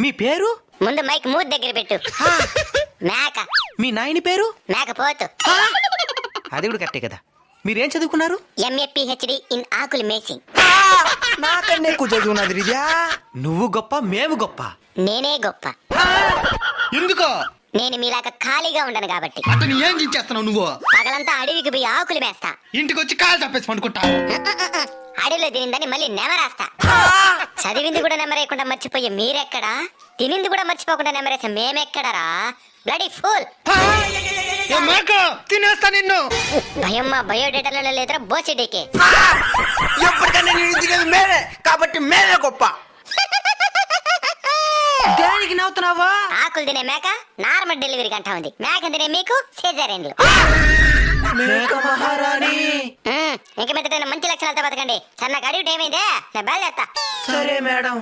మీ పేరు? ముందు మైక్ మూతి దగ్గర పెట్టు. మేక. మీ నాయని పేరు? మేకపోతు. అది కూడా కరెక్టే కదా. మీరేం చదువుకున్నారు? MA PhD ఇన్ ఆకులు మేసింగ్. నాకన్నా ఎక్కువ చదువున్నది రిజా. నువ్వు గొప్ప, మేము గొప్ప. నేనే గొప్ప. ఎందుకో? నేను మీలాగా ఖాళీగా ఉండను కాబట్టి. అతను ఏం చేస్తున్నావు నువ్వు? పగలంతా అడవికి పోయి ఆకులు మేస్తా. ఇంటికి వచ్చి కాలు తప్పేసి పండుకుంటా. అడవిలో తినిందని మళ్ళీ నెమరేస్తా. చదివింది కూడా నెమరేయకుండా మర్చిపోయే మీరెక్కడా? తినింది కూడా మర్చిపోకుండా నెమరేసే మేమెక్కడరా? Bloody fool. తినేస్తా నిన్ను. భయం మా బయోడేటాలో లేదురా బోసిడీకే. ఎప్పటికన్నా నేను తినేది మేమే కాబట్టి మేమే గొప్ప. దేనికి నవ్వుతున్నావా? ఆకులు తినే మేక నార్మల్ డెలివరీ గంట ఉంది. మేక తినే మీకు సిజేరియన్లు. మేక మహారాణి. ఇంక మీద మంచి లక్షణాలతో బతకండి. సన్నగా అడిగి ఏమైందే? నేను బయలుదేస్తా. సరే మేడం.